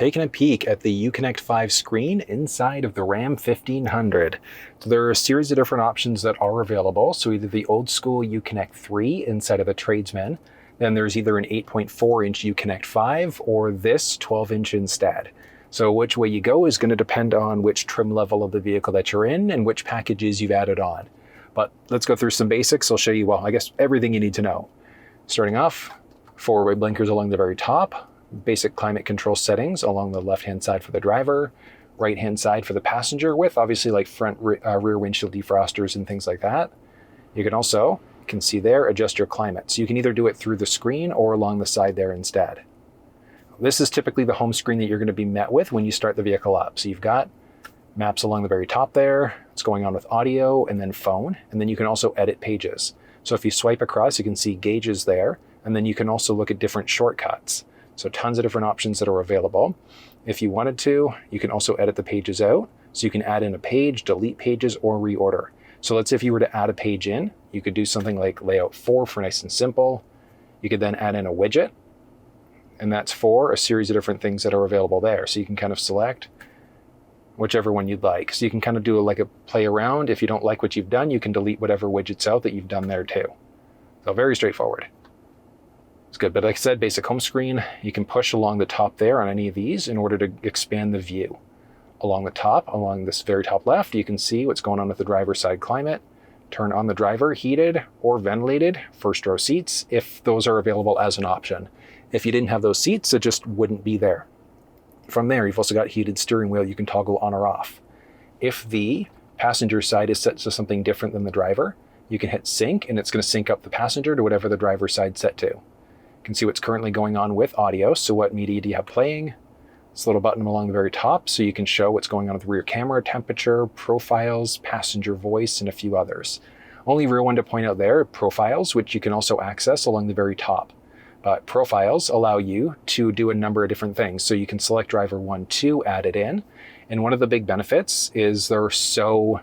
taking a peek at the uConnect 5 screen inside of the Ram 1500. So there are a series of different options that are available. So either the old school uConnect 3 inside of the Tradesman, then there's either an 8.4-inch uConnect 5 or this 12-inch instead. So which way you go is going to depend on which trim level of the vehicle that you're in and which packages you've added on. But let's go through some basics. I'll show you, well, I guess everything you need to know. Starting off, forward blinkers along the very top, basic climate control settings along the left-hand side for the driver, right-hand side for the passenger with obviously like front rear windshield defrosters and things like that. You can also, see there, adjust your climate. So you can either do it through the screen or along the side there instead. This is typically the home screen that you're going to be met with when you start the vehicle up. So you've got maps along the very top there, what's going on with audio and then phone, and then you can also edit pages. So if you swipe across, you can see gauges there, and then you can also look at different shortcuts. So tons of different options that are available. If you wanted to, you can also edit the pages out. So you can add in a page, delete pages, or reorder. So let's say if you were to add a page in, you could do something like layout 4 for nice and simple. You could then add in a widget, and that's for a series of different things that are available there. So you can kind of select whichever one you'd like. So you can kind of do like a play around. If you don't like what you've done, you can delete whatever widgets out that you've done there too. So very straightforward. It's good, but like I said, basic home screen, you can push along the top there on any of these in order to expand the view. Along the top, along this very top left, you can see what's going on with the driver's side climate. Turn on the driver heated or ventilated first row seats if those are available as an option. If you didn't have those seats, it just wouldn't be there. From there, you've also got heated steering wheel you can toggle on or off. If the passenger side is set to something different than the driver, you can hit sync and it's going to sync up the passenger to whatever the driver's side set to. You can see what's currently going on with audio. So what media do you have playing? This little button along the very top, so you can show what's going on with rear camera, temperature, profiles, passenger voice, and a few others. Only real one to point out there, profiles, which you can also access along the very top. But profiles allow you to do a number of different things. So you can select driver 1, 2, add it in. And one of the big benefits is there are so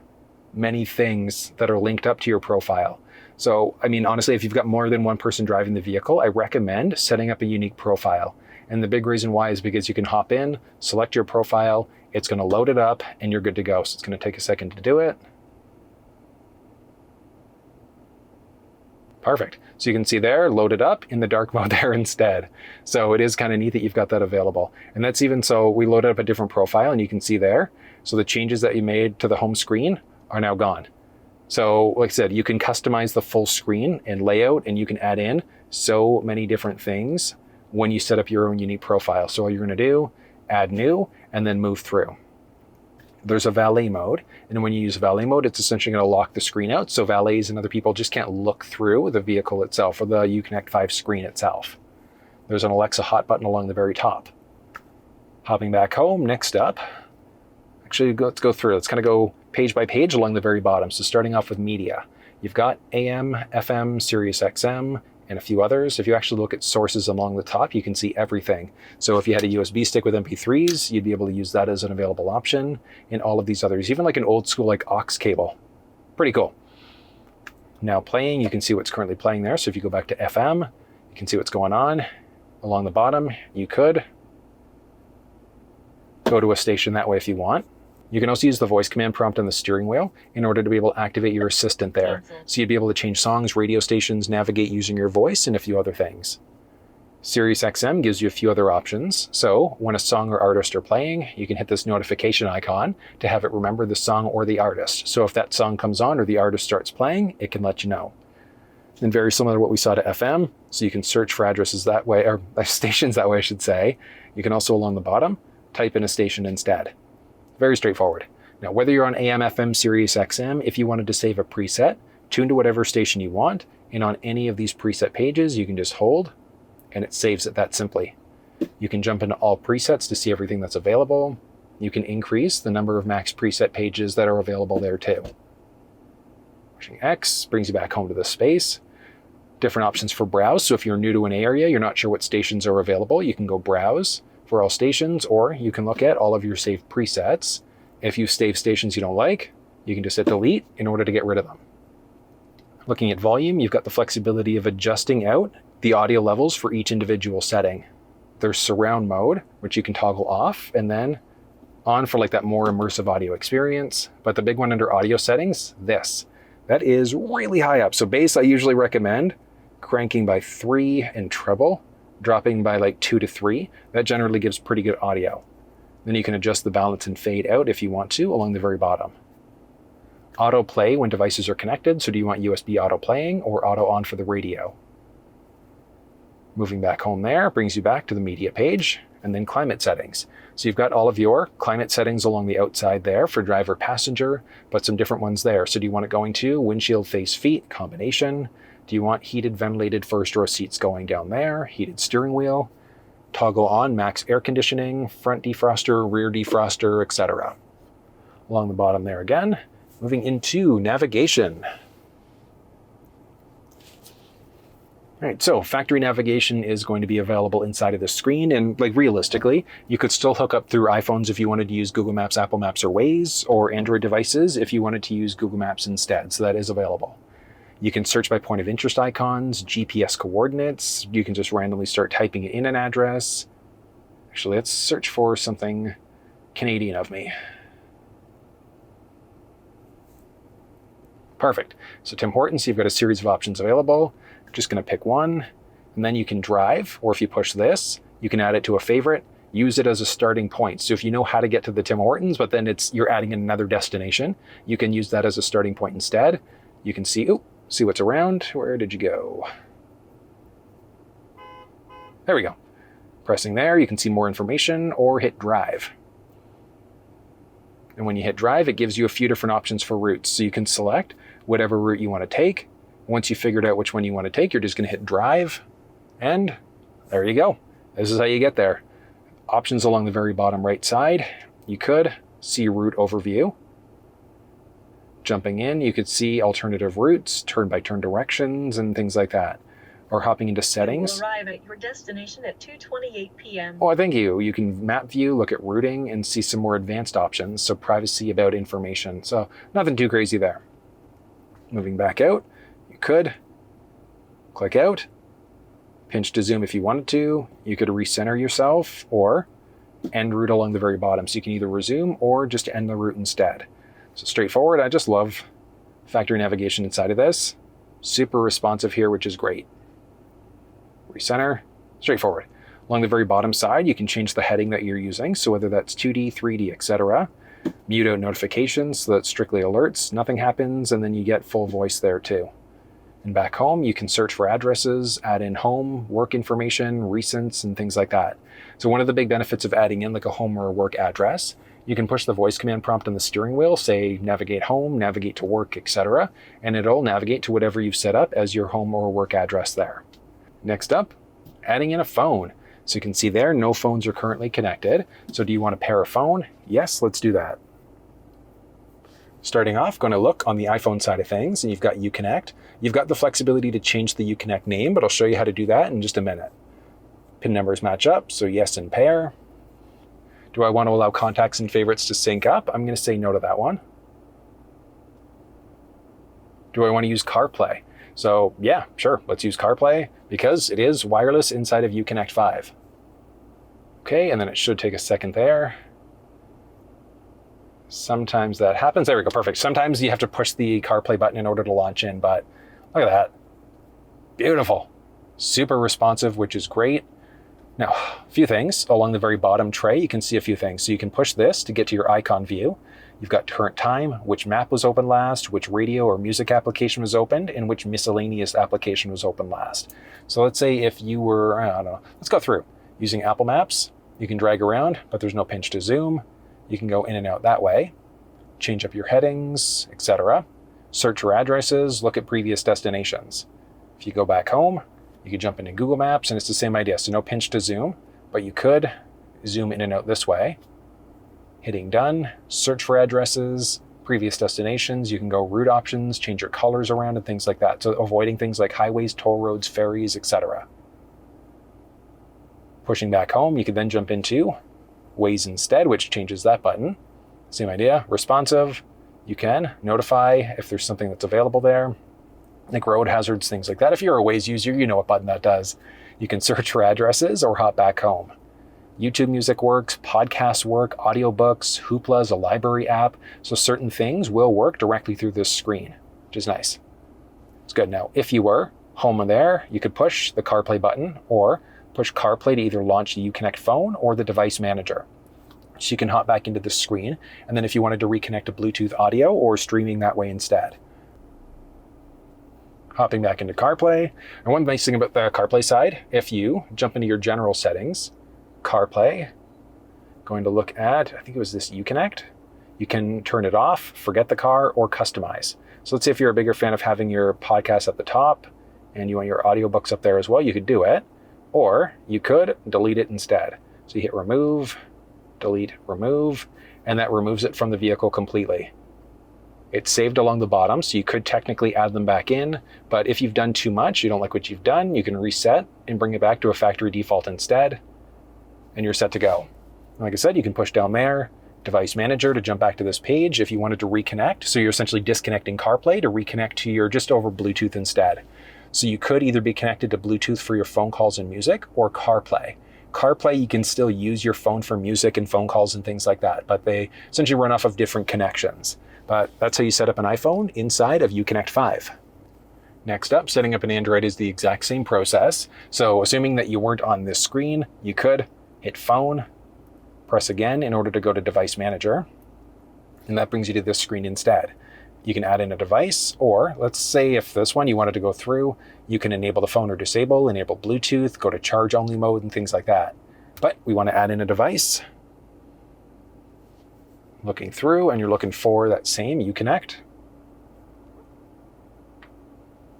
many things that are linked up to your profile. So, I mean, honestly, if you've got more than one person driving the vehicle, I recommend setting up a unique profile. And the big reason why is because you can hop in, select your profile, it's going to load it up, and you're good to go. So it's going to take a second to do it. Perfect. So you can see there, loaded up in the dark mode there instead. So it is kind of neat that you've got that available. And that's even so we loaded up a different profile and you can see there. So the changes that you made to the home screen are now gone. So like I said, you can customize the full screen and layout, and you can add in so many different things when you set up your own unique profile. So all you're going to do, add new, and then move through. There's a valet mode, and when you use valet mode, it's essentially going to lock the screen out, so valets and other people just can't look through the vehicle itself or the uConnect 5 screen itself. There's an Alexa hot button along the very top. Hopping back home, next up, actually let's go through. Let's kind of go page by page along the very bottom. So starting off with media, you've got AM, FM, SiriusXM, and a few others. If you actually look at sources along the top, you can see everything. So if you had a USB stick with MP3s, you'd be able to use that as an available option in all of these others, even like an old school like aux cable. Pretty cool. Now playing, you can see what's currently playing there. So if you go back to FM, you can see what's going on. Along the bottom, you could go to a station that way if you want. You can also use the voice command prompt on the steering wheel in order to be able to activate your assistant there. So you'd be able to change songs, radio stations, navigate using your voice, and a few other things. SiriusXM gives you a few other options. So when a song or artist are playing, you can hit this notification icon to have it remember the song or the artist. So if that song comes on or the artist starts playing, it can let you know. And very similar to what we saw to FM, so you can search for addresses that way, or stations that way, I should say. You can also, along the bottom, type in a station instead. Very straightforward. Now, whether you're on AM, FM, SiriusXM, if you wanted to save a preset, tune to whatever station you want, and on any of these preset pages, you can just hold, and it saves it that simply. You can jump into all presets to see everything that's available. You can increase the number of max preset pages that are available there too. Pushing X brings you back home to this space. Different options for browse. So if you're new to an area, you're not sure what stations are available, you can go browse for all stations, or you can look at all of your saved presets. If you save stations you don't like, you can just hit delete in order to get rid of them. Looking at volume, you've got the flexibility of adjusting out the audio levels for each individual setting. There's surround mode, which you can toggle off, and then on for like that more immersive audio experience. But the big one under audio settings, that is really high up. So bass, I usually recommend cranking by 3, and treble dropping by like 2 to 3. That generally gives pretty good audio. Then you can adjust the balance and fade out if you want to along the very bottom. Auto play when devices are connected. So do you want USB auto playing or auto on for the radio? Moving back home there brings you back to the media page, and then climate settings. So you've got all of your climate settings along the outside there for driver passenger, but some different ones there. So do you want it going to windshield face feet combination? Do you want heated ventilated first row seats going down there? Heated steering wheel? Toggle on max air conditioning, front defroster, rear defroster, etc. Along the bottom there again, moving into navigation. All right, so factory navigation is going to be available inside of the screen, and like realistically, you could still hook up through iPhones if you wanted to use Google Maps, Apple Maps, or Waze, or Android devices if you wanted to use Google Maps instead, so that is available. You can search by point of interest icons, GPS coordinates. You can just randomly start typing in an address. Actually, let's search for something Canadian of me. Perfect. So Tim Hortons, you've got a series of options available. Just going to pick one, and then you can drive, or if you push this, you can add it to a favorite, use it as a starting point. So if you know how to get to the Tim Hortons, but then you're adding another destination, you can use that as a starting point instead. You can see what's around. Where did you go? There we go. Pressing there, you can see more information, or hit drive. And when you hit drive, it gives you a few different options for routes. So you can select whatever route you want to take. Once you figured out which one you want to take, you're just going to hit drive, and there you go. This is how you get there. Options along the very bottom right side. You could see route overview. Jumping in, you could see alternative routes, turn-by-turn directions, and things like that. Or hopping into settings. You will arrive at your destination at 2:28 p.m. Oh, thank you. You can map view, look at routing, and see some more advanced options. So privacy about information. So nothing too crazy there. Moving back out. You could click out, pinch to zoom if you wanted to. You could recenter yourself or end route along the very bottom. So you can either resume or just end the route instead. So straightforward. I just love factory navigation inside of this. Super responsive here, which is great. Recenter, straightforward. Along the very bottom side, you can change the heading that you're using. So whether that's 2D, 3D, etc. Mute out notifications so that strictly alerts, nothing happens, and then you get full voice there too. And back home, you can search for addresses, add in home, work information, recents, and things like that. So one of the big benefits of adding in like a home or a work address, you can push the voice command prompt on the steering wheel, say navigate home, navigate to work, etc. And it'll navigate to whatever you've set up as your home or work address there. Next up, adding in a phone. So you can see there, no phones are currently connected. So do you want to pair a phone? Yes, let's do that. Starting off, going to look on the iPhone side of things, and you've got uConnect. You've got the flexibility to change the uConnect name, but I'll show you how to do that in just a minute. Pin numbers match up, so yes and pair. Do I want to allow contacts and favorites to sync up? I'm going to say no to that one. Do I want to use CarPlay? So yeah, sure, let's use CarPlay because it is wireless inside of uConnect 5. Okay, and then it should take a second there. Sometimes that happens. There we go, perfect. Sometimes you have to push the CarPlay button in order to launch in, but look at that. Beautiful. Super responsive, which is great. Now, a few things. Along the very bottom tray, you can see a few things. So you can push this to get to your icon view. You've got current time, which map was open last, which radio or music application was opened, and which miscellaneous application was open last. So let's say if you were, I don't know, let's go through. Using Apple Maps, you can drag around, but there's no pinch to zoom. You can go in and out that way, change up your headings, etc. Search for addresses, look at previous destinations. If you go back home, you could jump into Google Maps, and it's the same idea. So no pinch to zoom, but you could zoom in and out this way. Hitting done, search for addresses, previous destinations. You can go route options, change your colors around and things like that. So avoiding things like highways, toll roads, ferries, etc. Pushing back home, you could then jump into Waze instead, which changes that button. Same idea, responsive. You can notify if there's something that's available there, like road hazards, things like that. If you're a Waze user, you know what button that does. You can search for addresses or hop back home. YouTube music works, podcasts work, audiobooks, Hoopla is a library app, so certain things will work directly through this screen, which is nice. It's good. Now, if you were home and there, you could push the CarPlay button or push CarPlay to either launch the uConnect phone or the device manager. So you can hop back into the screen, and then if you wanted to reconnect to Bluetooth audio or streaming that way instead. Hopping back into CarPlay, and one nice thing about the CarPlay side, if you jump into your general settings, CarPlay, going to look at, I think it was this uConnect, you can turn it off, forget the car, or customize. So let's say if you're a bigger fan of having your podcast at the top, and you want your audiobooks up there as well, you could do it, or you could delete it instead. So you hit remove, delete, remove, and that removes it from the vehicle completely. It's saved along the bottom, so you could technically add them back in, but if you've done too much, you don't like what you've done, you can reset and bring it back to a factory default instead, and you're set to go. Like I said, you can push down there, device manager to jump back to this page if you wanted to reconnect. So you're essentially disconnecting CarPlay to reconnect to your just over Bluetooth instead. So you could either be connected to Bluetooth for your phone calls and music or CarPlay. CarPlay, you can still use your phone for music and phone calls and things like that, but they essentially run off of different connections. But that's how you set up an iPhone inside of uConnect 5. Next up, setting up an Android is the exact same process. So assuming that you weren't on this screen, you could hit phone, press again in order to go to device manager, and that brings you to this screen instead. You can add in a device, or let's say if this one you wanted to go through, you can enable the phone or disable, enable Bluetooth, go to charge only mode and things like that. But we want to add in a device. Looking through, and you're looking for that same uConnect.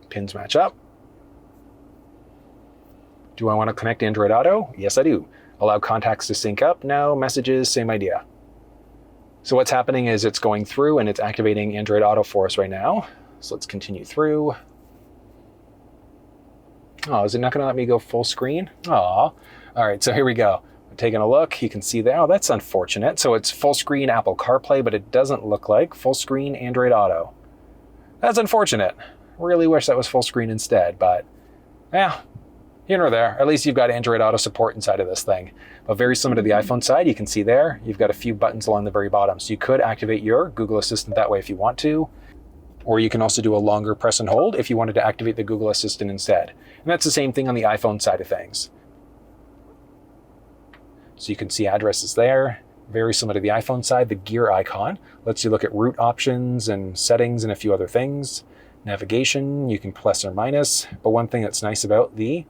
Pins match up. Do I want to connect Android Auto? Yes, I do. Allow contacts to sync up? No. Messages, same idea. So what's happening is it's going through and it's activating Android Auto for us right now. So let's continue through. Oh, is it not going to let me go full screen? Oh, all right, so here we go. I'm taking a look. You can see there. Oh, that's unfortunate. So it's full screen Apple CarPlay, but it doesn't look like full screen Android Auto. That's unfortunate. Really wish that was full screen instead, but yeah, here nor there. At least you've got Android Auto support inside of this thing. But very similar to the iPhone side, you can see there, you've got a few buttons along the very bottom. So you could activate your Google Assistant that way if you want to, or you can also do a longer press and hold if you wanted to activate the Google Assistant instead. And that's the same thing on the iPhone side of things. So you can see addresses there, very similar to the iPhone side. The gear icon lets you look at route options and settings and a few other things. Navigation, you can plus or minus, but one thing that's nice about the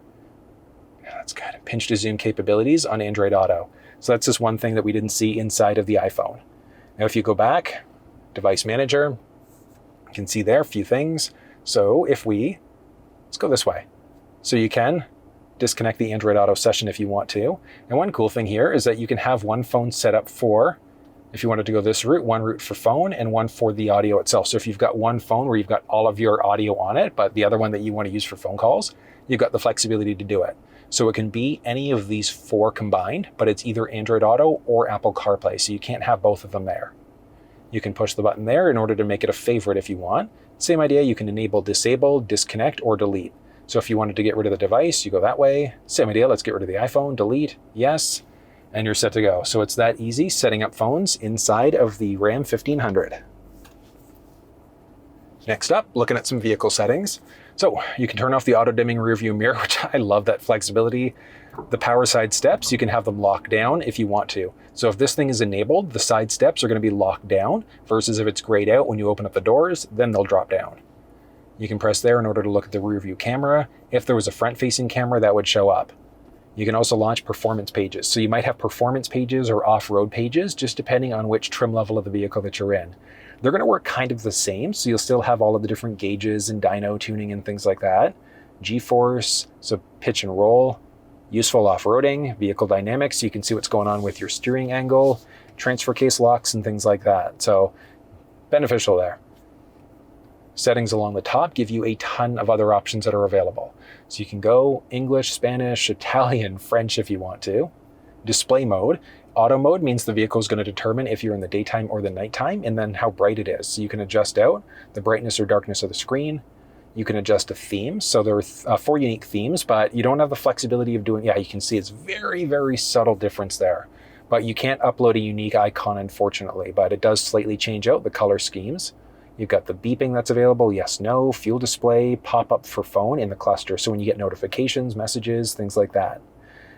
that's good, pinch to zoom capabilities on Android Auto. So that's just one thing that we didn't see inside of the iPhone. Now if you go back, device manager, you can see there a few things. So let's go this way. So you can disconnect the Android Auto session if you want to. And one cool thing here is that you can have one phone set up for, if you wanted to go this route, one route for phone and one for the audio itself. So if you've got one phone where you've got all of your audio on it, but the other one that you want to use for phone calls, you've got the flexibility to do it. So it can be any of these four combined, but it's either Android Auto or Apple CarPlay, so you can't have both of them there. You can push the button there in order to make it a favorite if you want. Same idea, you can enable, disable, disconnect, or delete. So if you wanted to get rid of the device, you go that way. Same idea, let's get rid of the iPhone, delete, yes, and you're set to go. So it's that easy setting up phones inside of the Ram 1500. Next up, looking at some vehicle settings. So you can turn off the auto dimming rear view mirror, which I love that flexibility. The power side steps, you can have them locked down if you want to. So if this thing is enabled, the side steps are going to be locked down versus if it's grayed out when you open up the doors, then they'll drop down. You can press there in order to look at the rear view camera. If there was a front facing camera, that would show up. You can also launch performance pages. So you might have performance pages or off-road pages, just depending on which trim level of the vehicle that you're in. They're going to work kind of the same, so you'll still have all of the different gauges and dyno tuning and things like that. G-force, so pitch and roll, useful off-roading, vehicle dynamics, so you can see what's going on with your steering angle, transfer case locks and things like that. So beneficial there. Settings along the top give you a ton of other options that are available. So you can go English, Spanish, Italian, French if you want to. Display mode. Auto mode means the vehicle is going to determine if you're in the daytime or the nighttime and then how bright it is. So you can adjust out the brightness or darkness of the screen. you can adjust a theme. So there are 4 unique themes, but you don't have the flexibility of doing, you can see it's very, very subtle difference there. But you can't upload a unique icon, unfortunately, but it does slightly change out the color schemes. You've got the beeping that's available, yes, no, fuel display, pop-up for phone in the cluster. So when you get notifications, messages, things like that.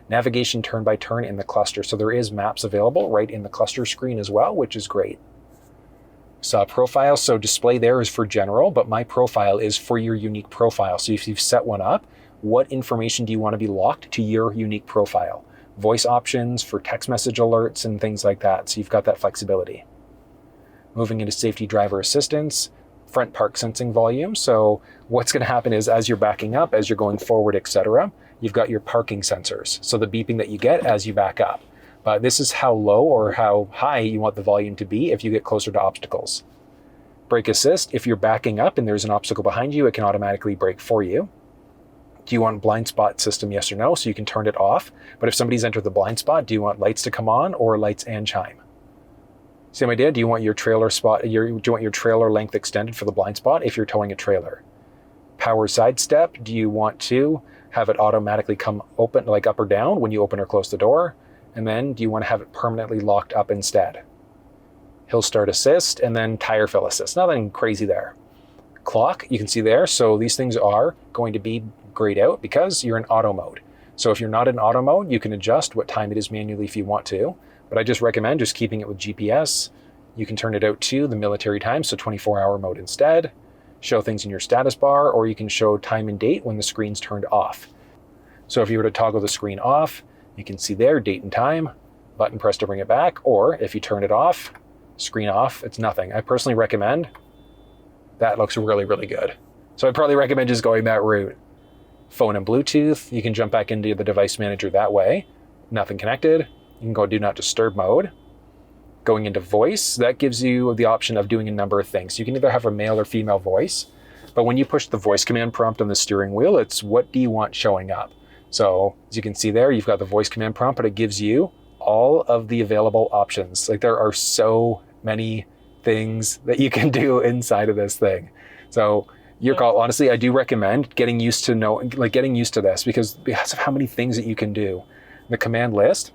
Navigation turn by turn in the cluster. So there is maps available right in the cluster screen as well, which is great. So profile, so display there is for general, but my profile is for your unique profile. So if you've set one up, what information do you want to be locked to your unique profile? Voice options for text message alerts and things like that. So you've got that flexibility. Moving into safety driver assistance, front park sensing volume. So what's going to happen is as you're backing up, as you're going forward, etc., you've got your parking sensors. So the beeping that you get as you back up. But this is how low or how high you want the volume to be if you get closer to obstacles. Brake assist, if you're backing up and there's an obstacle behind you, it can automatically brake for you. Do you want blind spot system, yes or no? So you can turn it off. But if somebody's entered the blind spot, do you want lights to come on or lights and chime? Same idea, do you want your trailer spot, do you want your trailer length extended for the blind spot if you're towing a trailer? Power sidestep, do you want to have it automatically come open, like up or down when you open or close the door? And then do you want to have it permanently locked up instead? Hill start assist, and then tire fill assist. Nothing crazy there. Clock, you can see there. So these things are going to be grayed out because you're in auto mode. So if you're not in auto mode, you can adjust what time it is manually if you want to. But I just recommend just keeping it with GPS. You can turn it out to the military time, so 24-hour mode instead. Show things in your status bar, or you can show time and date when the screen's turned off. So if you were to toggle the screen off, you can see there, date and time, button press to bring it back, or if you turn it off, screen off, it's nothing. I personally recommend, that looks really, really good. So I'd probably recommend just going that route. Phone and Bluetooth, you can jump back into the device manager that way. Nothing connected. You can go do not disturb mode. Going into voice, that gives you the option of doing a number of things. You can either have a male or female voice, but when you push the voice command prompt on the steering wheel, it's what do you want showing up? So as you can see there, you've got the voice command prompt, but it gives you all of the available options. Like there are so many things that you can do inside of this thing. So your call, honestly, I do recommend getting used to this because of how many things that you can do. The command list,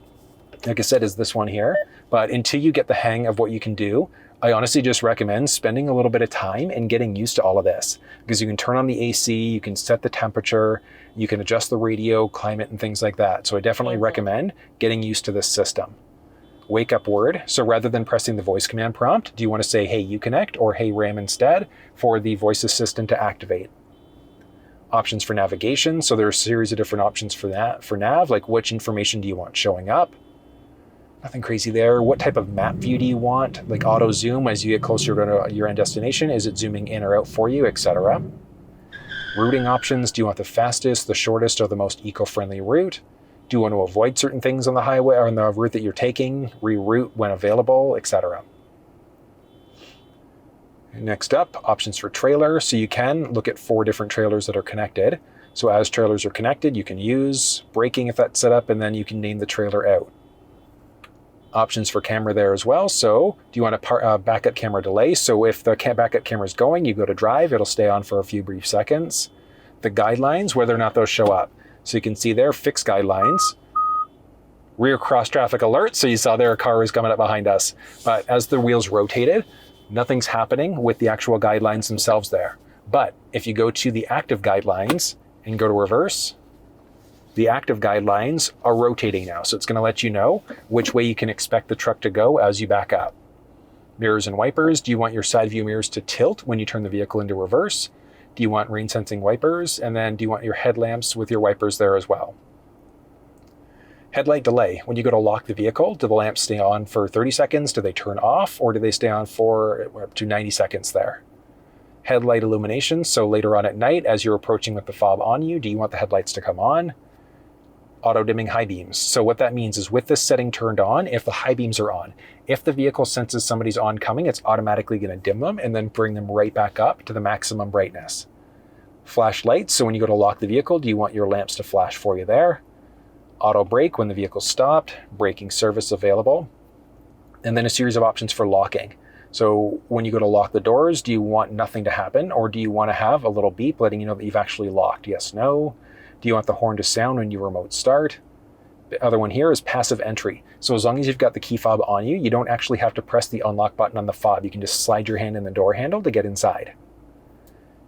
like I said, is this one here. But until you get the hang of what you can do, I honestly just recommend spending a little bit of time and getting used to all of this, because you can turn on the AC, you can set the temperature, you can adjust the radio, climate, and things like that. So I definitely recommend getting used to this system. Wake up word. So rather than pressing the voice command prompt, do you want to say, hey, uConnect or hey, RAM instead for the voice assistant to activate? Options for navigation. So there are a series of different options for that, for nav, like which information do you want showing up? Nothing crazy there. What type of map view do you want? Like auto zoom as you get closer to your end destination. Is it zooming in or out for you, etc.? Routing options. Do you want the fastest, the shortest, or the most eco-friendly route? Do you want to avoid certain things on the highway or on the route that you're taking? Reroute when available, etc. Next up, options for trailer. So you can look at 4 different trailers that are connected. So as trailers are connected, you can use braking if that's set up, and then you can name the trailer out. Options for camera there as well. So do you want a backup camera delay? So if the backup camera is going, you go to drive, it'll stay on for a few brief seconds. The guidelines, whether or not those show up. So you can see there, fixed guidelines. Rear cross traffic alert. So you saw there a car was coming up behind us. But as the wheels rotated, nothing's happening with the actual guidelines themselves there. But if you go to the active guidelines and go to reverse, the active guidelines are rotating now. So it's going to let you know which way you can expect the truck to go as you back up. Mirrors and wipers. Do you want your side view mirrors to tilt when you turn the vehicle into reverse? Do you want rain sensing wipers? And then do you want your headlamps with your wipers there as well? Headlight delay. When you go to lock the vehicle, do the lamps stay on for 30 seconds? Do they turn off? Or do they stay on for up to 90 seconds there? Headlight illumination. So later on at night, as you're approaching with the fob on you, do you want the headlights to come on? Auto dimming high beams. So what that means is with this setting turned on, if the high beams are on, if the vehicle senses somebody's oncoming, it's automatically going to dim them and then bring them right back up to the maximum brightness. Flash lights. So when you go to lock the vehicle, do you want your lamps to flash for you there? Auto brake when the vehicle's stopped, braking service available. And then a series of options for locking. So when you go to lock the doors, do you want nothing to happen, or do you want to have a little beep letting you know that you've actually locked? Yes, no. Do you want the horn to sound when you remote start? The other one here is passive entry. So as long as you've got the key fob on you, you don't actually have to press the unlock button on the fob. You can just slide your hand in the door handle to get inside.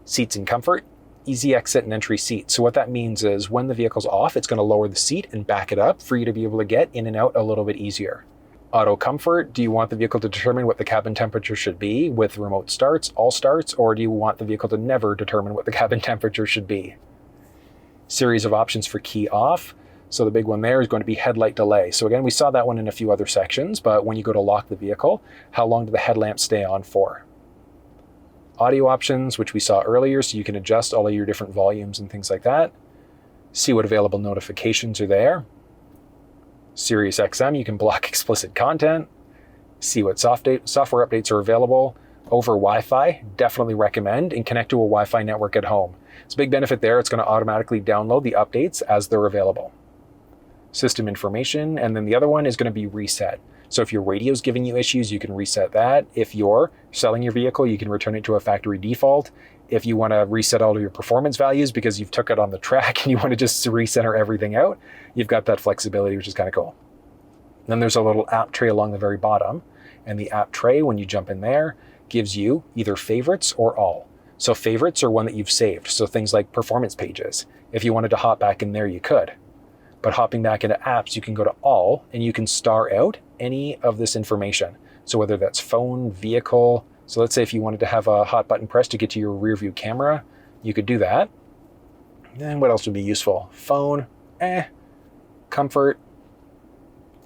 Seats and comfort, easy exit and entry seat. So what that means is when the vehicle's off, it's going to lower the seat and back it up for you to be able to get in and out a little bit easier. Auto comfort, do you want the vehicle to determine what the cabin temperature should be with remote starts, all starts, or do you want the vehicle to never determine what the cabin temperature should be? Series of options for key off. So the big one there is going to be headlight delay. So again, we saw that one in a few other sections, but when you go to lock the vehicle, how long do the headlamps stay on for? Audio options, which we saw earlier, so you can adjust all of your different volumes and things like that. See what available notifications are there. SiriusXM, you can block explicit content. See what software updates are available. Over Wi-Fi, definitely recommend, and connect to a Wi-Fi network at home. It's a big benefit there. It's going to automatically download the updates as they're available. System information, and then the other one is going to be reset. So if your radio's giving you issues, you can reset that. If you're selling your vehicle, you can return it to a factory default. If you want to reset all of your performance values because you've took it on the track and you want to just recenter everything out, you've got that flexibility, which is kind of cool. Then there's a little app tray along the very bottom, and the app tray, when you jump in there, gives you either favorites or all. So favorites are one that you've saved, so things like performance pages. If you wanted to hop back in there, you could. But hopping back into apps, you can go to all, and you can star out any of this information. So whether that's phone, vehicle, so let's say if you wanted to have a hot button press to get to your rear view camera, you could do that. And what else would be useful? Phone, comfort,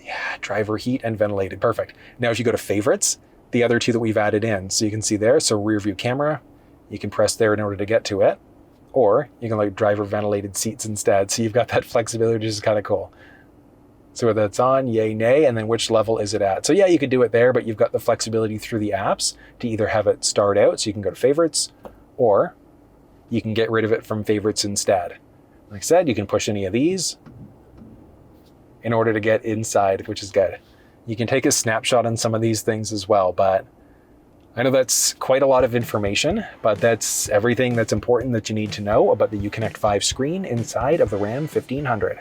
yeah, driver heat and ventilated, perfect. Now if you go to favorites, the other two that we've added in, so you can see there, so rear view camera, you can press there in order to get to it, or you can like driver ventilated seats instead. So you've got that flexibility, which is kind of cool. So whether it's on, yay, nay, and then which level is it at? So yeah, you could do it there, but you've got the flexibility through the apps to either have it start out, so you can go to favorites, or you can get rid of it from favorites instead. Like I said, you can push any of these in order to get inside, which is good. You can take a snapshot on some of these things as well, but I know that's quite a lot of information, but that's everything that's important that you need to know about the uConnect 5 screen inside of the Ram 1500.